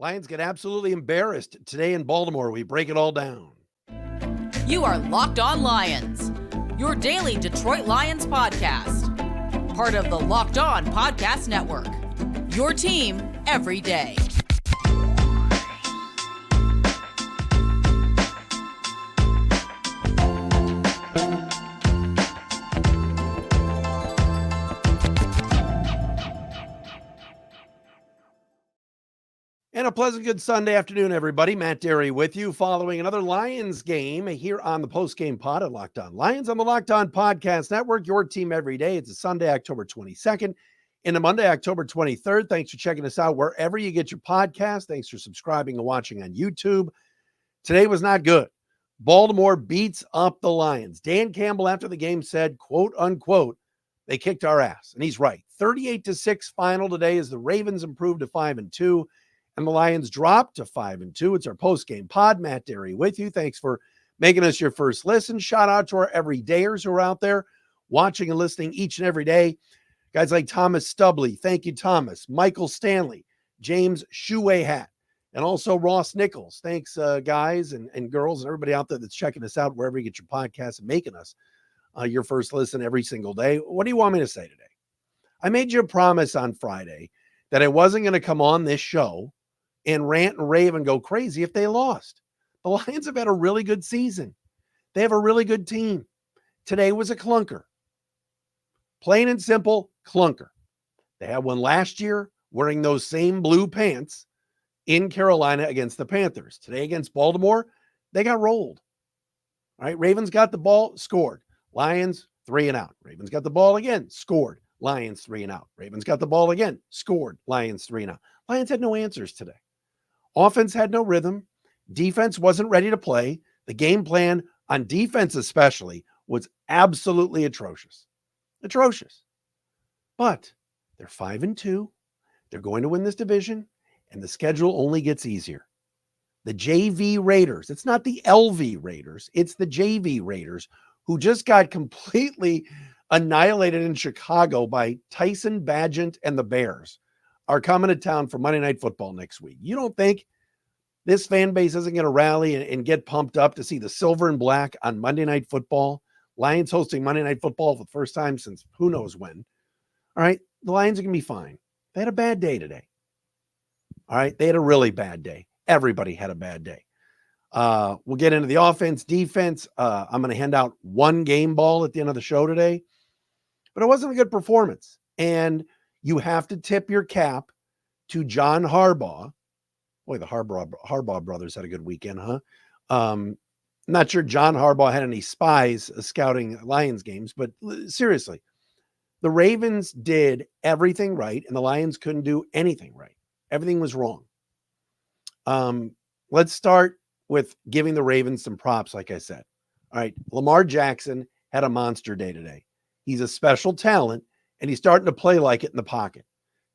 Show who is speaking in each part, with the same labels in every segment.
Speaker 1: Lions get absolutely embarrassed today in Baltimore. We break it all down.
Speaker 2: You are Locked On Lions, your daily Detroit Lions podcast. Part of the Locked On Podcast Network, your team every day.
Speaker 1: And a pleasant good Sunday afternoon, everybody. Matt Derry with you following another Lions game here on the Postgame Pod at Locked On Lions on the Locked On Podcast Network, your team every day. It's a Sunday, October 22nd and a Monday, October 23rd. Thanks for checking us out wherever you get your podcast. Thanks for subscribing and watching on YouTube. Today was not good. Baltimore beats up the Lions. Dan Campbell after the game said, quote unquote, they kicked our ass. And he's right. 38-6 final today as the Ravens improved to 5-2. And the Lions dropped to 5-2. It's our post-game pod. Matt Derry with you. Thanks for making us your first listen. Shout out to our everydayers who are out there watching and listening each and every day. Guys like Thomas Stubley. Thank you, Thomas. Michael Stanley. James Shoeway Hat. And also Ross Nichols. Thanks, guys and girls and everybody out there that's checking us out wherever you get your podcasts and making us your first listen every single day. What do you want me to say today? I made you a promise on Friday that I wasn't going to come on this show and rant and rave and go crazy if they lost. The Lions have had a really good season. They have a really good team. Today was a clunker. Plain and simple, clunker. They had one last year wearing those same blue pants in Carolina against the Panthers. Today against Baltimore, they got rolled. All right, Ravens got the ball, scored. Lions, 3 and out. Ravens got the ball again, scored. Lions, 3 and out. Ravens got the ball again, scored. Lions, 3 and out. Lions had no answers today. Offense had no rhythm. Defense wasn't ready to play. The game plan on defense especially was absolutely atrocious. Atrocious. But they're 5-2. They're going to win this division, and the schedule only gets easier. The JV Raiders, it's not the LV Raiders, it's the JV Raiders who just got completely annihilated in Chicago by Tyson Bagent and the Bears, are coming to town for Monday Night Football next week. You don't think this fan base isn't going to rally and get pumped up to see the silver and black on Monday Night Football? Lions hosting Monday Night Football for the first time since who knows when. All right, the Lions are going to be fine. They had a bad day today. All right, they had a really bad day. Everybody had a bad day. We'll get into the offense, defense. I'm going to hand out one game ball at the end of the show today. But it wasn't a good performance. And you have to tip your cap to John Harbaugh. Boy, the Harbaugh brothers had a good weekend, huh? Not sure John Harbaugh had any spies scouting Lions games, but seriously, the Ravens did everything right, and the Lions couldn't do anything right. Everything was wrong. Let's start with giving the Ravens some props, like I said. All right, Lamar Jackson had a monster day today. He's a special talent, and he's starting to play like it in the pocket.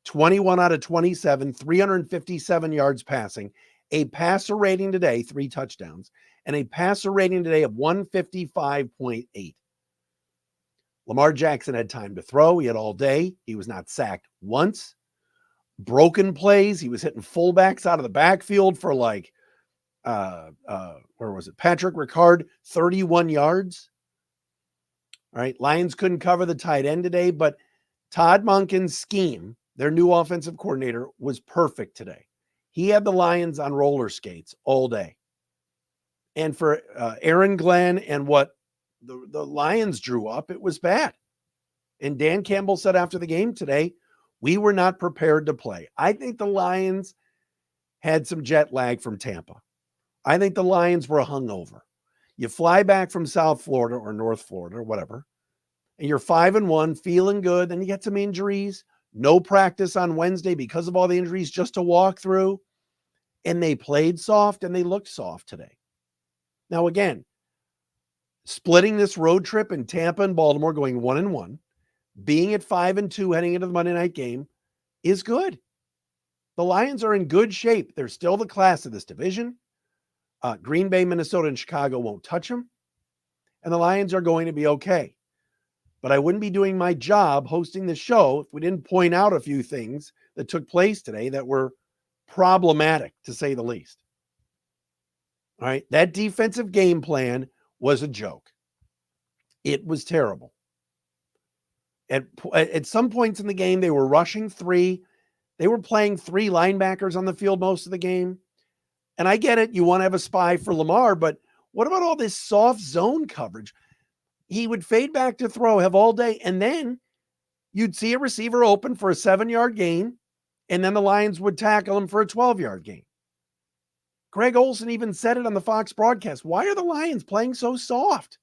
Speaker 1: 21 out of 27, 357 yards passing, a passer rating today, 3 touchdowns, and a passer rating today of 155.8. Lamar Jackson had time to throw. He had all day. He was not sacked once. Broken plays. He was hitting fullbacks out of the backfield for like, where was it? Patrick Ricard, 31 yards. All right. Lions couldn't cover the tight end today, but Todd Monken's scheme, their new offensive coordinator, was perfect today. He had the Lions on roller skates all day. And for Aaron Glenn and what the Lions drew up, it was bad. And Dan Campbell said after the game today, we were not prepared to play. I think the Lions had some jet lag from Tampa. I think the Lions were hungover. You fly back from South Florida or North Florida or whatever, and you're 5-1, feeling good. Then you get some injuries. No practice on Wednesday because of all the injuries just to walk through. And they played soft and they looked soft today. Now, again, splitting this road trip in Tampa and Baltimore, going 1-1, being at 5-2 heading into the Monday night game is good. The Lions are in good shape. They're still the class of this division. Green Bay, Minnesota, and Chicago won't touch them. And the Lions are going to be okay. But I wouldn't be doing my job hosting the show if we didn't point out a few things that took place today that were problematic, to say the least. All right. That defensive game plan was a joke. It was terrible. At some points in the game, they were rushing three. They were playing three linebackers on the field most of the game. And I get it. You want to have a spy for Lamar, but what about all this soft zone coverage? He would fade back to throw, have all day, and then you'd see a receiver open for a 7-yard gain, and then the Lions would tackle him for a 12-yard gain. Greg Olsen even said it on the Fox broadcast. Why are the Lions playing so soft?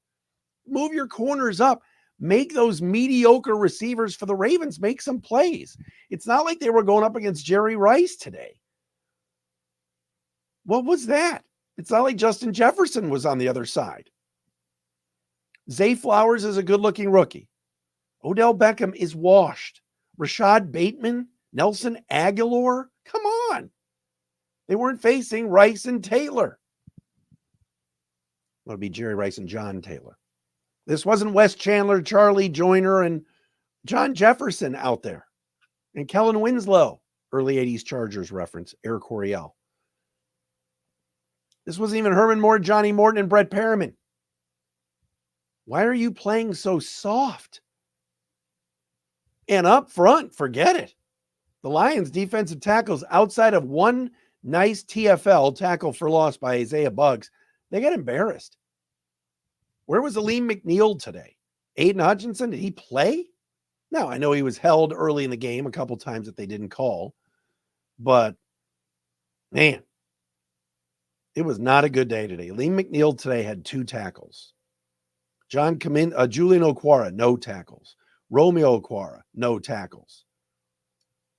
Speaker 1: Move your corners up. Make those mediocre receivers for the Ravens make some plays. It's not like they were going up against Jerry Rice today. What was that? It's not like Justin Jefferson was on the other side. Zay Flowers is a good-looking rookie. Odell Beckham is washed. Rashad Bateman, Nelson Aguilar, come on. They weren't facing Rice and Taylor. That would be Jerry Rice and John Taylor. This wasn't Wes Chandler, Charlie Joyner, and John Jefferson out there. And Kellen Winslow, early 80s Chargers reference, Air Coryell. This wasn't even Herman Moore, Johnny Morton, and Brett Perriman. Why are you playing so soft? And up front, forget it. The Lions' defensive tackles, outside of one nice TFL tackle for loss by Isaiah Buggs, they got embarrassed. Where was Aleem McNeil today? Aiden Hutchinson, did he play? No, I know he was held early in the game a couple times that they didn't call. But, man, it was not a good day today. Aleem McNeil today had 2 tackles. Julian Okwara, no tackles. Romeo Okwara, no tackles.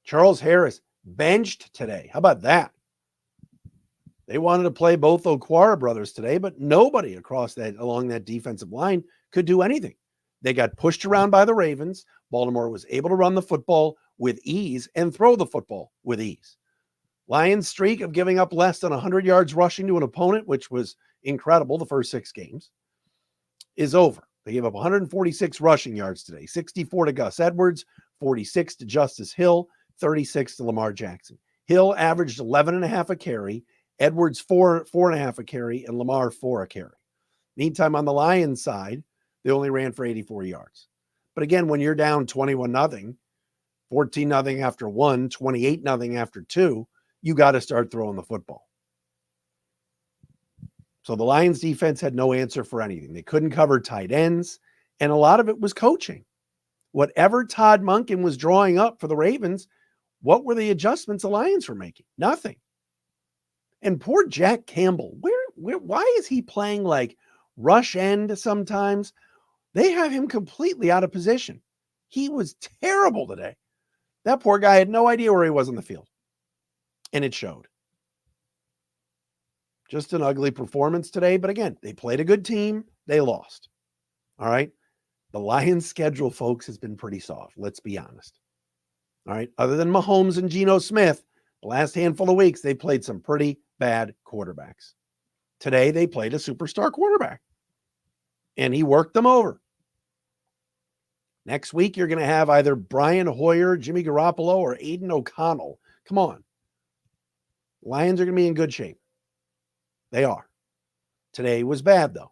Speaker 1: Charles Harris, benched today. How about that? They wanted to play both Okwara brothers today, but nobody along that defensive line could do anything. They got pushed around by the Ravens. Baltimore was able to run the football with ease and throw the football with ease. Lions' streak of giving up less than 100 yards rushing to an opponent, which was incredible the first 6 games, is over. They gave up 146 rushing yards today, 64 to Gus Edwards, 46 to Justice Hill, 36 to Lamar Jackson. Hill averaged 11.5 a carry, Edwards 4.5 a carry, and Lamar 4 a carry. Meantime, on the Lions side, they only ran for 84 yards. But again, when you're down 21-0, 14-0 after 1, 28-0 after 2, you got to start throwing the football. So the Lions defense had no answer for anything. They couldn't cover tight ends, and a lot of it was coaching. Whatever Todd Monken was drawing up for the Ravens, what were the adjustments the Lions were making? Nothing. And poor Jack Campbell, why is he playing like rush end sometimes? They have him completely out of position. He was terrible today. That poor guy had no idea where he was on the field. And it showed. Just an ugly performance today. But again, they played a good team. They lost. All right. The Lions' schedule, folks, has been pretty soft. Let's be honest. All right. Other than Mahomes and Geno Smith, the last handful of weeks, they played some pretty bad quarterbacks. Today, they played a superstar quarterback. And he worked them over. Next week, you're going to have either Brian Hoyer, Jimmy Garoppolo, or Aiden O'Connell. Come on. Lions are going to be in good shape. They are. Today was bad, though.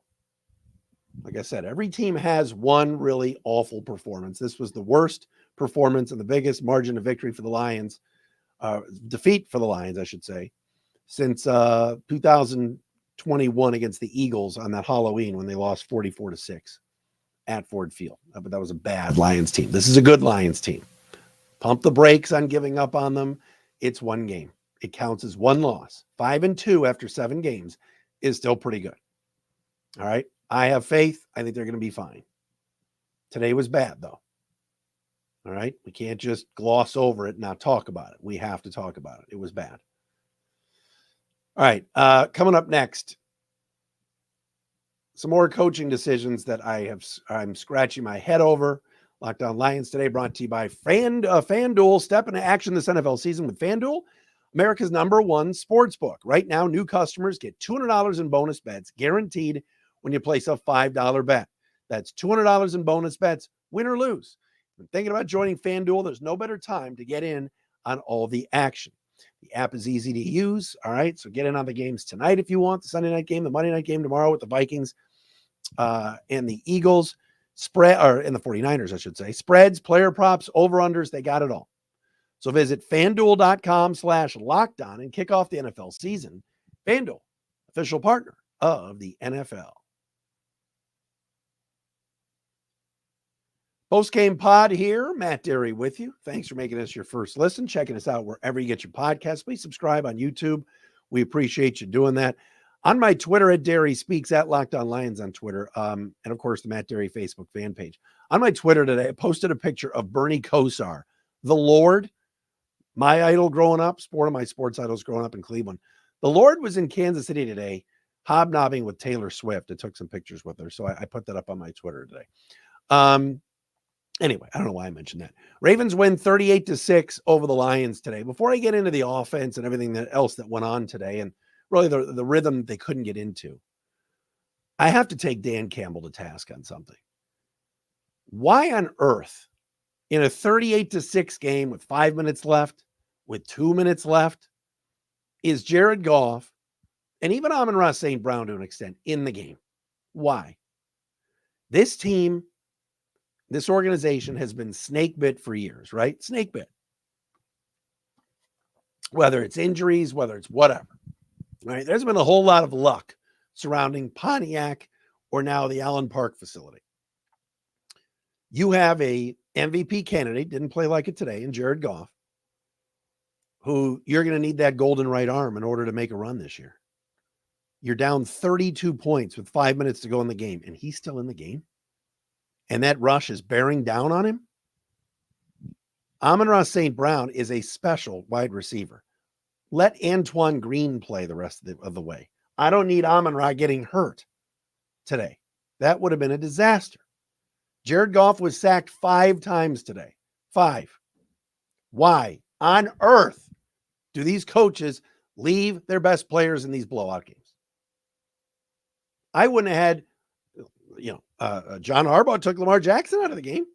Speaker 1: Like I said, every team has one really awful performance. This was the worst performance and the biggest margin of victory for the Lions, defeat for the Lions, I should say, since 2021 against the Eagles on that Halloween when they lost 44-6 at Ford Field. But that was a bad Lions team. This is a good Lions team. Pump the brakes on giving up on them. It's one game. It counts as one loss. 5-2 after 7 games is still pretty good. All right. I have faith. I think they're going to be fine. Today was bad, though. All right. We can't just gloss over it and not talk about it. We have to talk about it. It was bad. All right. Coming up next, some more coaching decisions that I'm scratching my head over. Locked On Lions today brought to you by FanDuel. Step into action this NFL season with FanDuel, America's #1 sports book. Right now, new customers get $200 in bonus bets guaranteed when you place a $5 bet. That's $200 in bonus bets, win or lose. If you're thinking about joining FanDuel, there's no better time to get in on all the action. The app is easy to use. All right. So get in on the games tonight if you want. The Sunday night game, the Monday night game tomorrow with the Vikings and the Eagles. And the 49ers, I should say. Spreads, player props, over-unders, they got it all. So visit FanDuel.com/LockedOn and kick off the NFL season. FanDuel, official partner of the NFL. Postgame Pod here. Matt Derry with you. Thanks for making us your first listen, checking us out wherever you get your podcasts. Please subscribe on YouTube. We appreciate you doing that. On my Twitter at Derry Speaks, at Locked On Lions on Twitter, and of course the Matt Derry Facebook fan page. On my Twitter today, I posted a picture of Bernie Kosar, the Lord, my idol growing up, one of my sports idols growing up in Cleveland. The Lord was in Kansas City today, hobnobbing with Taylor Swift. I took some pictures with her, so I put that up on my Twitter today. Anyway, I don't know why I mentioned that. Ravens win 38-6 over the Lions today. Before I get into the offense and everything else that went on today, and really the rhythm they couldn't get into, I have to take Dan Campbell to task on something. Why on earth, in a 38-6 game with 5 minutes left, with 2 minutes left, is Jared Goff and even Amon-Ra St. Brown to an extent in the game? Why? This team, this organization has been snake bit for years, right? Snake bit. Whether it's injuries, whether it's whatever, right? There's been a whole lot of luck surrounding Pontiac or now the Allen Park facility. You have a MVP candidate, didn't play like it today, in Jared Goff, who you're going to need that golden right arm in order to make a run this year. You're down 32 points with 5 minutes to go in the game, and he's still in the game. And that rush is bearing down on him. Amon-Ra St. Brown is a special wide receiver. Let Antoine Green play the rest of the way. I don't need Amon-Ra getting hurt today. That would have been a disaster. Jared Goff was sacked 5 times today. 5. Why on earth do these coaches leave their best players in these blowout games? I wouldn't have had, John Harbaugh took Lamar Jackson out of the game.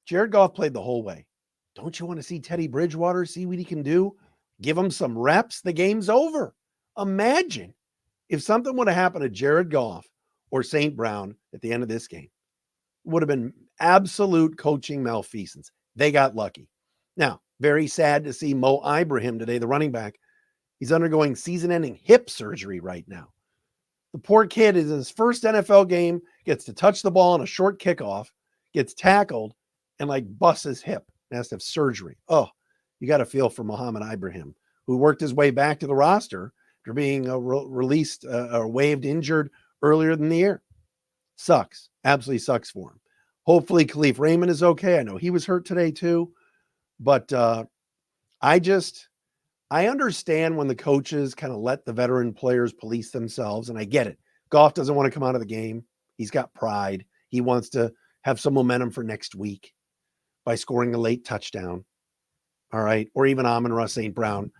Speaker 1: Jared Goff played the whole way. Don't you want to see Teddy Bridgewater, see what he can do? Give him some reps. The game's over. Imagine if something would have happened to Jared Goff or St. Brown at the end of this game. It would have been absolute coaching malfeasance. They got lucky. Now, very sad to see Mo Ibrahim today, the running back. He's undergoing season-ending hip surgery right now. The poor kid is in his first NFL game, gets to touch the ball on a short kickoff, gets tackled, and busts his hip and has to have surgery. Oh, you got to feel for Muhammad Ibrahim, who worked his way back to the roster after being released or waived injured earlier in the year. Sucks. Absolutely sucks for him. Hopefully Khalif Raymond is okay. I know he was hurt today too. But I understand when the coaches kind of let the veteran players police themselves, and I get it. Goff doesn't want to come out of the game. He's got pride. He wants to have some momentum for next week by scoring a late touchdown. All right. Or even Amon-Ra St. Brown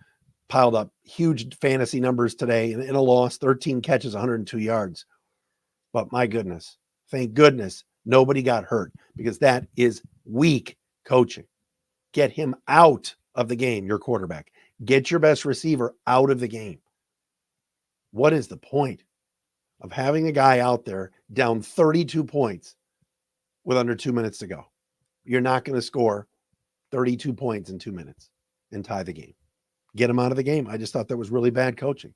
Speaker 1: piled up huge fantasy numbers today in a loss, 13 catches, 102 yards. But my goodness, thank goodness nobody got hurt, because that is weak coaching. Get him out of the game, your quarterback. Get your best receiver out of the game. What is the point of having a guy out there down 32 points with under 2 minutes to go? You're not going to score 32 points in 2 minutes and tie the game. Get him out of the game. I just thought that was really bad coaching.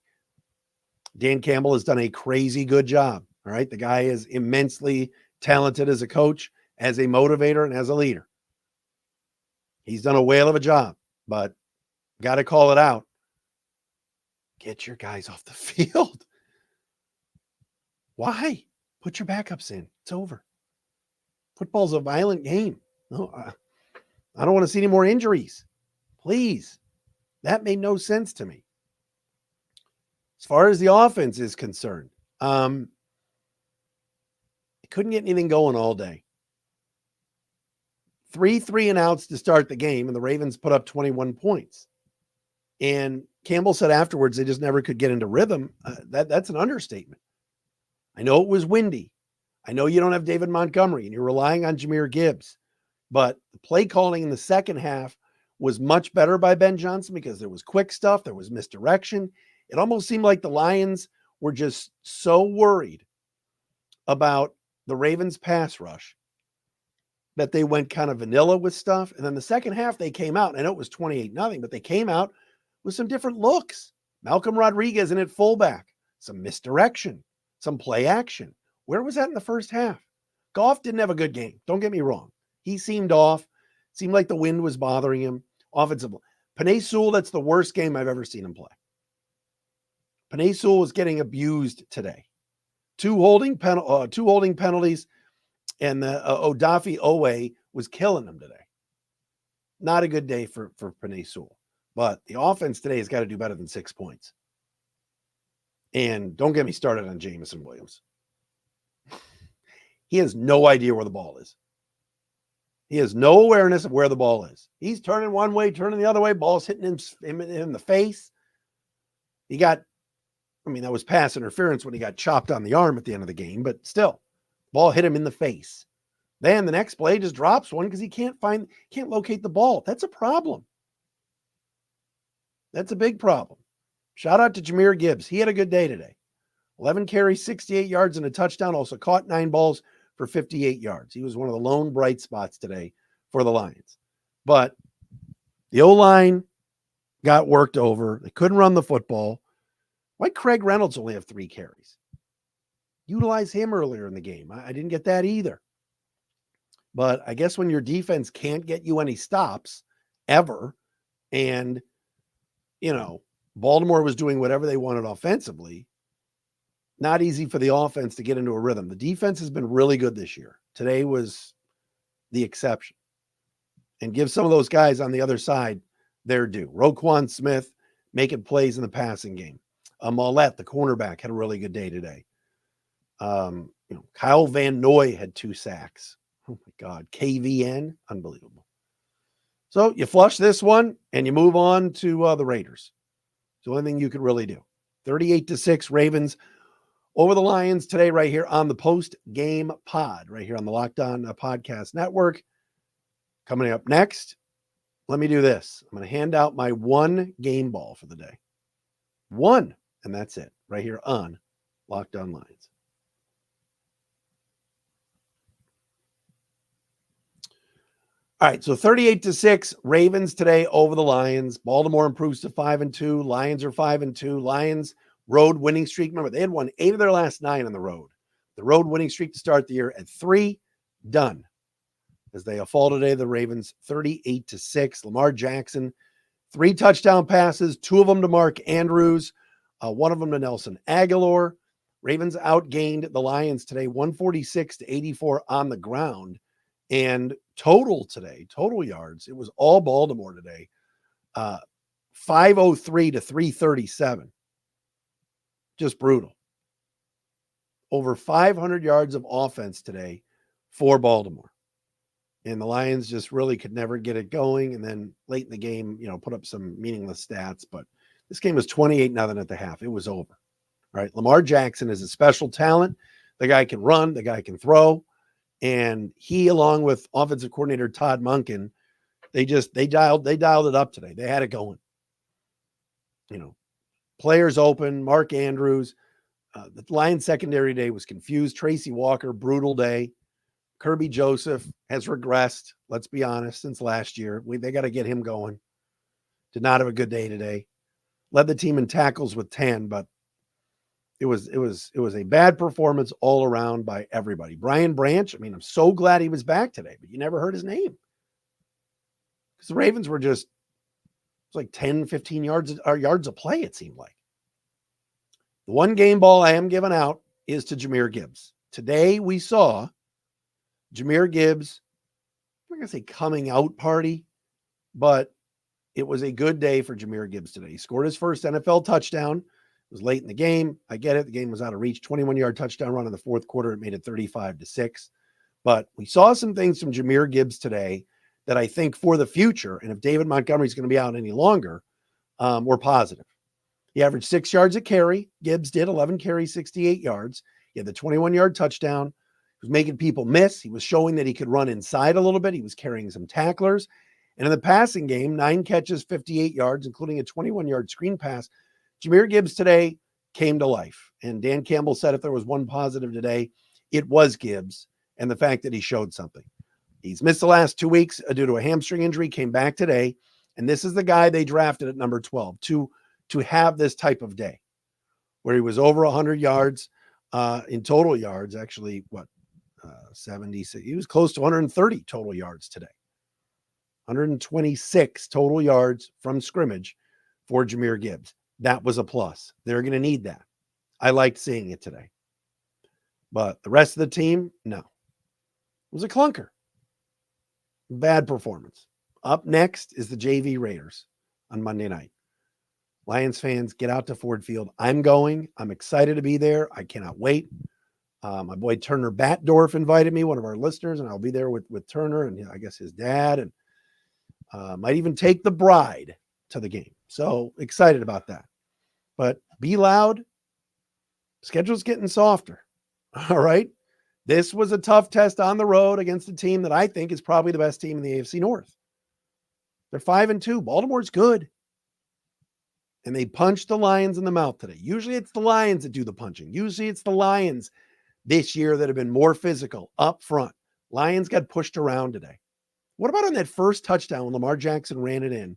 Speaker 1: Dan Campbell has done a crazy good job. All right. The guy is immensely talented as a coach, as a motivator, and as a leader. He's done a whale of a job, but got to call it out. Get your guys off the field. Why? Put your backups in. It's over. Football's a violent game. No, I don't want to see any more injuries. Please. That made no sense to me. As far as the offense is concerned, couldn't get anything going all day. 3 3-and-outs to start the game, and the Ravens put up 21 points. And Campbell said afterwards they just never could get into rhythm. That's an understatement. I know it was windy. I know you don't have David Montgomery, and you're relying on Jahmyr Gibbs. But the play calling in the second half was much better by Ben Johnson because there was quick stuff, there was misdirection. It almost seemed like the Lions were just so worried about the Ravens pass rush that they went kind of vanilla with stuff. And then the second half, they came out. I know it was 28-0, but they came out with some different looks. Malcolm Rodriguez in at fullback, some misdirection, some play action. Where was that in the first half? Goff didn't have a good game. Don't get me wrong. He seemed off. Seemed like the wind was bothering him. Offensive. Penei Sewell, that's the worst game I've ever seen him play. Penei Sewell was getting abused today. Two holding penalties, and the Odafe Owe was killing him today. Not a good day for Penei Sewell. But the offense today has got to do better than 6 points. And don't get me started on Jameson Williams. He has no idea where the ball is. He has no awareness of where the ball is. He's turning one way, turning the other way. Ball's hitting him in the face. That was pass interference when he got chopped on the arm at the end of the game, but still, ball hit him in the face. Then the next play just drops one because he can't locate the ball. That's a problem. That's a big problem. Shout out to Jahmyr Gibbs. He had a good day today. 11 carries, 68 yards, and a touchdown. Also caught 9 balls for 58 yards. He was one of the lone bright spots today for the Lions. But the O-line got worked over. They couldn't run the football. Why Craig Reynolds only have 3 carries? Utilize him earlier in the game. I didn't get that either. But I guess when your defense can't get you any stops ever, and, Baltimore was doing whatever they wanted offensively, not easy for the offense to get into a rhythm. The defense has been really good this year. Today was the exception. And give some of those guys on the other side their due. Roquan Smith making plays in the passing game. Mollett, the cornerback, had a really good day today. Kyle Van Noy had 2 sacks. Oh my God. KVN, unbelievable. So you flush this one and you move on to the Raiders. It's the only thing you could really do. 38-6 Ravens over the Lions today, right here on the Postgame Pod, right here on the Locked On Podcast Network. Coming up next, let me do this. I'm going to hand out my 1 game ball for the day. 1, and that's it, right here on Locked On Lions. All right, so 38-6 Ravens today over the Lions. Baltimore improves to 5-2. Lions are 5-2. Lions road winning streak. Remember, they had won 8 of their last 9 on the road. The road winning streak to start the year at 3, done. As they fall today, the Ravens 38-6. Lamar Jackson, 3 touchdown passes, 2 of them to Mark Andrews, 1 of them to Nelson Aguilar. Ravens outgained the Lions today, 146-84 on the ground. And total yards, it was all Baltimore today, 503 to 337. Just brutal. Over 500 yards of offense today for Baltimore. And the Lions just really could never get it going. And then late in the game, put up some meaningless stats. But this game was 28-0 at the half. It was over. All right. Lamar Jackson is a special talent. The guy can run. The guy can throw. And he, along with offensive coordinator Todd Monken, they dialed it up today. They had it going. Players open. Mark Andrews. The Lions secondary day was confused. Tracy Walker, brutal day. Kirby Joseph has regressed, let's be honest, since last year. They got to get him going. Did not have a good day today. Led the team in tackles with 10, but it was a bad performance all around by everybody. Brian Branch, I'm so glad he was back today, but you never heard his name. Because the Ravens were just, it's like 10, 15 yards of play, it seemed like. The 1 game ball I am giving out is to Jahmyr Gibbs. Today we saw Jahmyr Gibbs, I'm not going to say coming out party, but it was a good day for Jahmyr Gibbs today. He scored his first NFL touchdown. It was late in the game. I get it. The game was out of reach. 21-yard touchdown run in the fourth quarter. It made it 35-6. But we saw some things from Jahmyr Gibbs today that I think for the future, and if David Montgomery is going to be out any longer, were positive. He averaged 6 yards a carry. Gibbs did 11 carries, 68 yards. He had the 21-yard touchdown. He was making people miss. He was showing that he could run inside a little bit. He was carrying some tacklers. And in the passing game, 9 catches, 58 yards, including a 21-yard screen pass. Jahmyr Gibbs today came to life. And Dan Campbell said if there was one positive today, it was Gibbs and the fact that he showed something. He's missed the last 2 weeks due to a hamstring injury, came back today. And this is the guy they drafted at number 12 to have this type of day where he was over 100 yards in total yards. Actually, 76? He was close to 130 total yards today. 126 total yards from scrimmage for Jahmyr Gibbs. That was a plus. They're going to need that. I liked seeing it today. But the rest of the team, no. It was a clunker. Bad performance. Up next is the JV Raiders on Monday night. Lions fans, get out to Ford Field. I'm going. I'm excited to be there. I cannot wait. My boy Turner Batdorf invited me, one of our listeners, and I'll be there with Turner and I guess his dad, and might even take the bride to the game. So excited about that. But be loud. Schedule's getting softer. All right. This was a tough test on the road against a team that I think is probably the best team in the AFC North. They're 5-2. Baltimore's good. And they punched the Lions in the mouth today. Usually it's the Lions that do the punching. Usually it's the Lions this year that have been more physical up front. Lions got pushed around today. What about on that first touchdown when Lamar Jackson ran it in?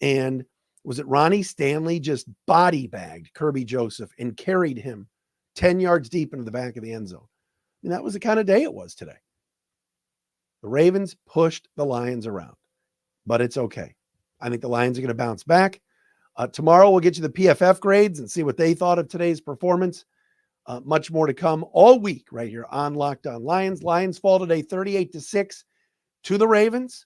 Speaker 1: And was it Ronnie Stanley just body bagged Kirby Joseph and carried him 10 yards deep into the back of the end zone? And that was the kind of day it was today. The Ravens pushed the Lions around, but it's okay. I think the Lions are going to bounce back. Tomorrow we'll get you the PFF grades and see what they thought of today's performance. Much more to come all week right here on Locked On Lions. Lions fall today 38-6 to the Ravens.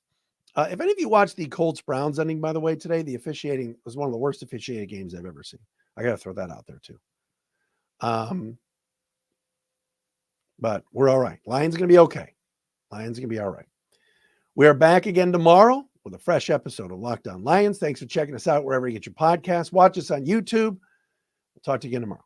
Speaker 1: If any of you watched the Colts-Browns ending, by the way, today, the officiating was one of the worst officiated games I've ever seen. I got to throw that out there too. But we're all right. Lions are going to be okay. Lions are going to be all right. We are back again tomorrow with a fresh episode of Locked On Lions. Thanks for checking us out wherever you get your podcasts. Watch us on YouTube. We'll talk to you again tomorrow.